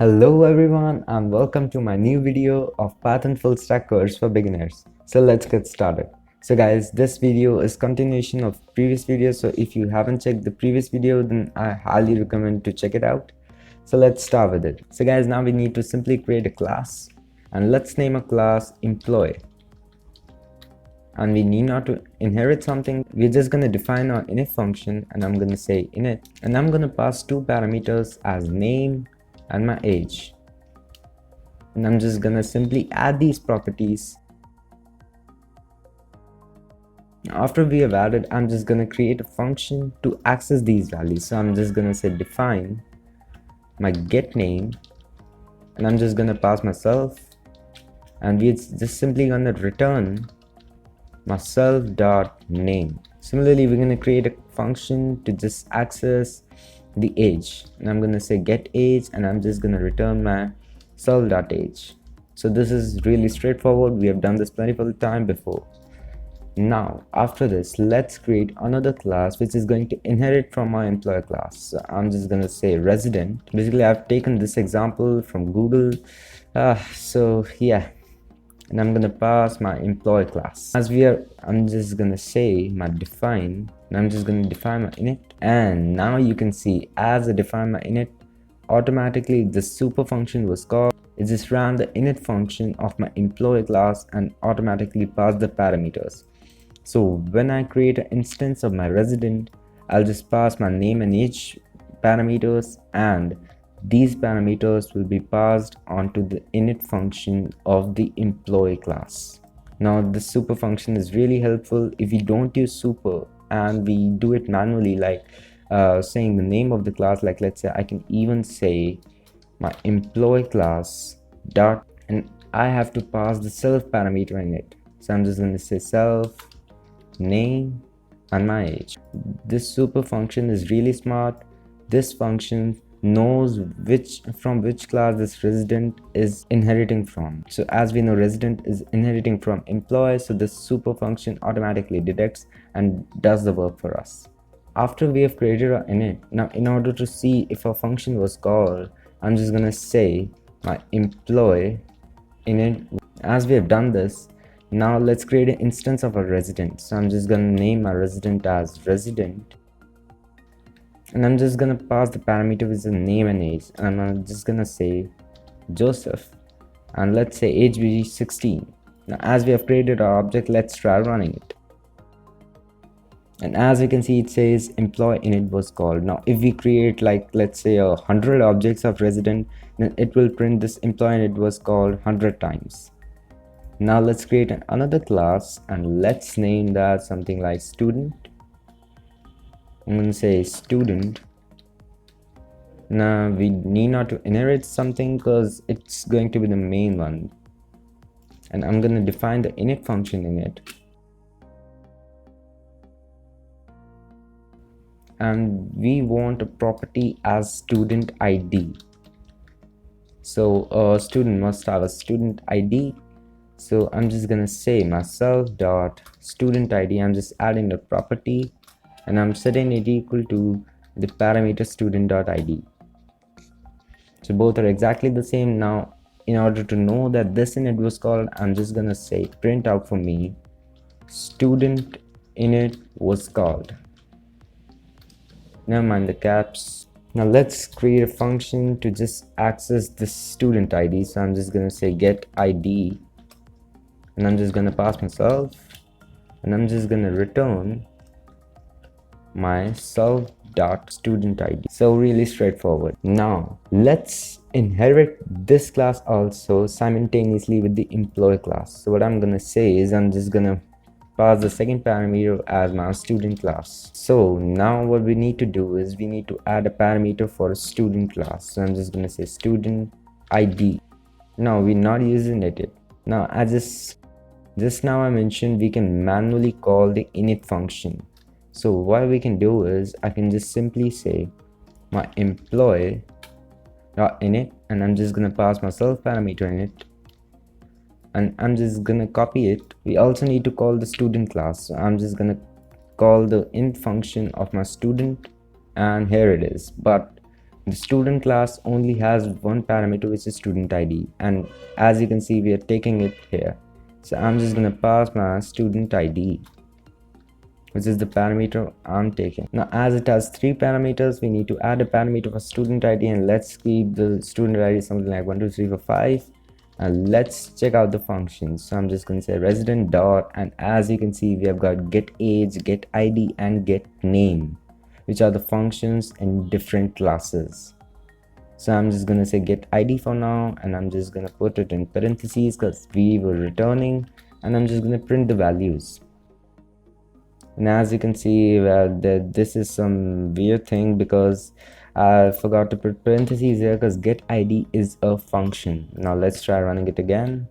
Hello everyone and welcome to my new video of Python full stack course for beginners. So let's get started. So guys, this video is continuation of previous video. So if you haven't checked the previous video, then I highly recommend to check it out. So let's start with it. So guys, now we need to simply create a class and let's name a class employee. And we need not to inherit something. We're just going to define our init function and I'm going to say init and I'm going to pass two parameters as name and my age, and I'm just gonna simply add these properties. After we have added, I'm just gonna create a function to access these values. So I'm just gonna say define my get name and I'm just gonna pass myself, and we're just simply gonna return myself dot name. Similarly, we're gonna create a function to just access the age, and I'm gonna say get age and I'm just gonna return my self.age. So this is really straightforward. We have done this plentiful time before. Now after this, let's create another class which is going to inherit from my employee class. So I'm just gonna say resident. Basically, I've taken this example from Google. So yeah, and I'm gonna pass my employee class. I'm just gonna say my define, and I'm just gonna define my init. And now you can see as I define my init, automatically the super function was called. It just ran the init function of my employee class and automatically passed the parameters. So when I create an instance of my resident, I'll just pass my name and age parameters, and these parameters will be passed onto the init function of the employee class. Now the super function is really helpful if we don't use super and we do it manually, like saying the name of the class. Like let's say I can even say my employee class dot, and I have to pass the self parameter in it. So I'm just going to say self name and my age. This super function is really smart. This function knows from which class this resident is inheriting from. So as we know, resident is inheriting from employee, so this super function automatically detects and does the work for us. After we have created our init, now in order to see if a function was called, I'm just gonna say my employee init. As we have done this, now let's create an instance of a resident. So I'm just gonna name my resident as resident, and I'm just gonna pass the parameter with the name and age, and I'm just gonna say Joseph, and let's say age be 16. Now as we have created our object, let's try running it. And as you can see, it says employee init was called. Now if we create, like let's say 100 objects of resident, then it will print this employee init was called 100 times. Now let's create another class and let's name that something like student. I'm going to say student. Now we need not to inherit something because it's going to be the main one, and I'm going to define the init function in it, and we want a property as student ID. So a student must have a student ID. So I'm just gonna say myself dot student ID. I'm just adding the property and I'm setting it equal to the parameter student.id. So both are exactly the same. Now in order to know that this init was called, I'm just gonna say print out for me student init was called. Never mind the caps. Now let's create a function to just access the student ID. So I'm just gonna say get ID, and I'm just gonna pass myself, and I'm just gonna return my self.student ID. So really straightforward. Now let's inherit this class also simultaneously with the employee class. So what I'm gonna say is I'm just gonna pass the second parameter as my student class. So now what we need to do is we need to add a parameter for a student class. So I'm just gonna say student ID. Now we're not using it yet. Now I just now I mentioned we can manually call the init function. So what we can do is I can just simply say my employee dot init, and I'm just gonna pass my self parameter in it, and I'm just gonna copy it. We also need to call the student class. So I'm just gonna call the int function of my student, and here it is. But The student class only has one parameter, which is student ID, and as you can see we are taking it here. So I'm just gonna pass my student ID, which is the parameter I'm taking. Now as it has 3 parameters, we need to add a parameter for student ID, and let's keep the student ID something like 1 2 3 4 5, and let's check out the functions. So I'm just going to say resident dot, and as you can see we have got get age, get ID, and get name, which are the functions in different classes. So I'm just going to say get ID for now, and I'm just going to put it in parentheses because we were returning, and I'm just going to print the values. And as you can see this is some weird thing because I forgot to put parentheses here because get ID is a function. Now let's try running it again.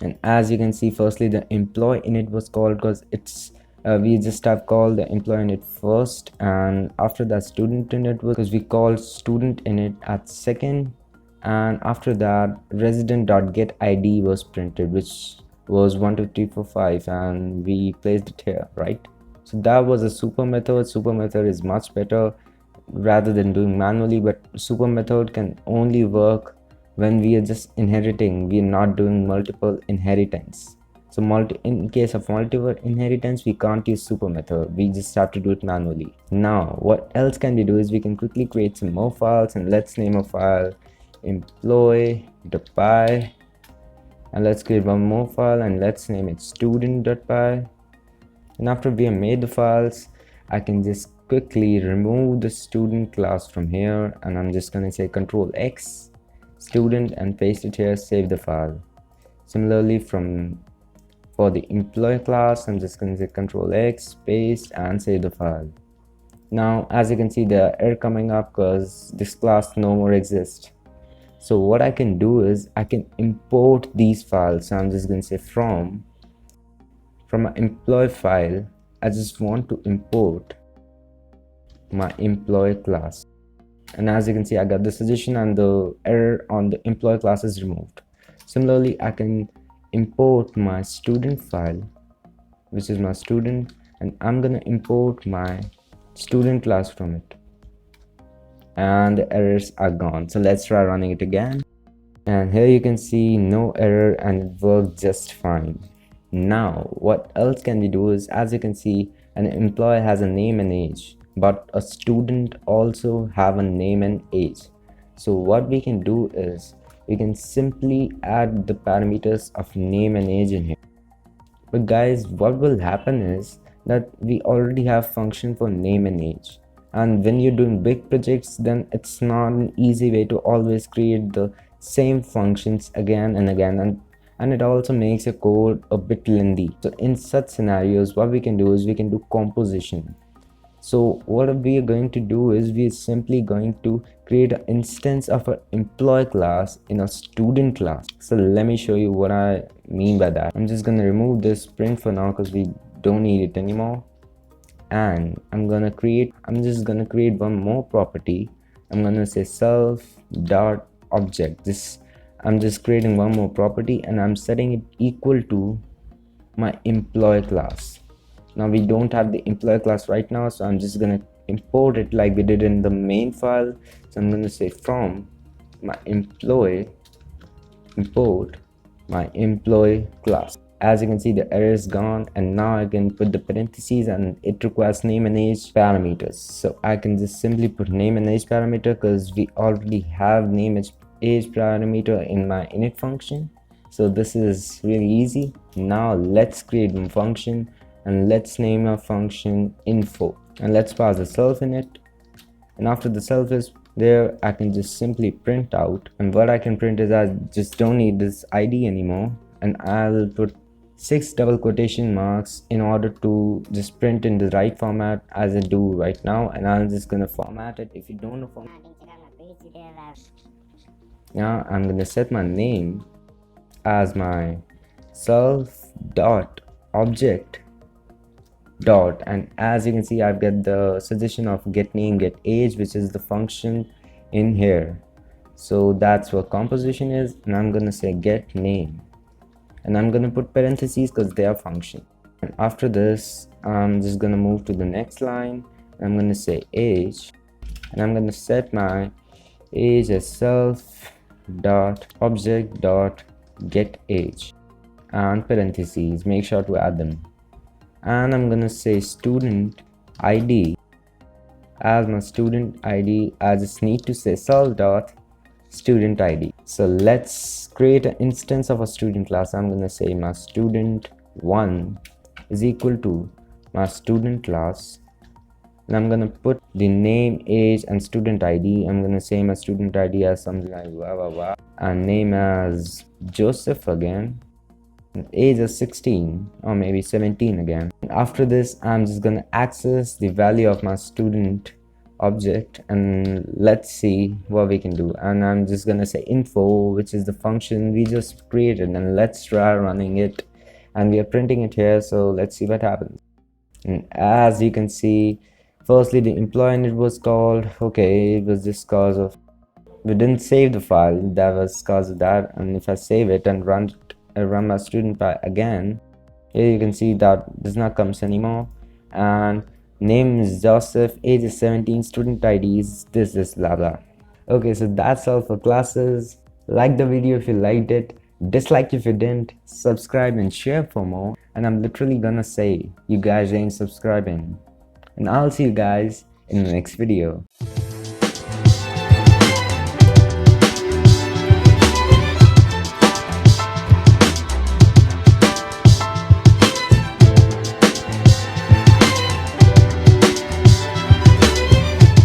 And as you can see, firstly the employee init was called because it's we just have called the employee init first, and after that student init was because we called student init at second, and after that resident.getID was printed, which was 1 2 3 4 5, and we placed it here, right? So that was a super method. Super method is much better rather than doing manually, but super method can only work when we are just inheriting, we are not doing multiple inheritance. So in case of multiple inheritance, we can't use super method, we just have to do it manually. Now what else can we do is we can quickly create some more files, and let's name a file employee.py, and let's create one more file and let's name it student.py. And after we have made the files, I can just quickly remove the student class from here, and I'm just going to say Control X student and paste it here, save the file. Similarly for the employee class, I'm just going to say Control X, paste, and save the file. Now as you can see the error coming up because this class no more exists. So what I can do is I can import these files. So I'm just going to say from my employee file, I just want to import my employee class. And as you can see, I got the suggestion and the error on the employee class is removed. Similarly, I can import my student file, which is my student, and I'm gonna import my student class from it, and the errors are gone. So let's try running it again, and here you can see no error and it worked just fine. Now what else can we do is, as you can see, an employee has a name and age, but a student also have a name and age. So what we can do is we can simply add the parameters of name and age in here. But guys, what will happen is that we already have function for name and age, and when you're doing big projects, then it's not an easy way to always create the same functions again and again, and it also makes your code a bit lengthy. So in such scenarios, what we can do is we can do composition. So what we are going to do is we are simply going to create an instance of an employee class in a student class. So let me show you what I mean by that. I'm just going to remove this print for now because we don't need it anymore, and I'm just going to create one more property. I'm going to say self dot object. I'm just creating one more property and I'm setting it equal to my employee class. Now we don't have the employee class right now, so I'm just gonna import it like we did in the main file. So I'm gonna say from my employee import my employee class. As you can see, the error is gone, and now I can put the parentheses, and it requires name and age parameters. So I can just simply put name and age parameter because we already have name and age parameter in my init function. So this is really easy. Now let's create one function, and let's name our function info, and let's pass the self in it. And after the self is there, I can just simply print out, and what I can print is I just don't need this ID anymore, and I'll put 6 double quotation marks in order to just print in the right format as I do right now. And I'm just gonna format it. If you don't know formatting, now I'm gonna set my name as my self dot object dot, and as you can see, I've got the suggestion of get name, get age, which is the function in here. So that's what composition is, and I'm gonna say get name, and I'm gonna put parentheses because they are function. And after this, I'm just gonna move to the next line. I'm gonna say age, and I'm gonna set my age as self dot object dot get age, and parentheses, make sure to add them. And I'm gonna say student ID as my student ID. I just need to say self dot student ID. So let's create an instance of a student class. I'm gonna say my student1 is equal to my student class, and I'm gonna put the name, age, and student ID. I'm gonna say my student ID as something like blah blah blah, and name as Joseph again, and age is 16 or maybe 17 again. After this, I'm just gonna access the value of my student object, and let's see what we can do. And I'm just gonna say info, which is the function we just created, and let's try running it. And we are printing it here, so let's see what happens. And as you can see, firstly the employee init was called. Okay, it was just cause of we didn't save the file, that was cause of that. And if I save it and run my student file again, here you can see that does not comes anymore, and name is Joseph, age is 17, student ID is this blah blah. Okay, so that's all for classes. Like the video if you liked it, dislike if you didn't, subscribe and share for more. And I'm literally gonna say you guys ain't subscribing, and I'll see you guys in the next video.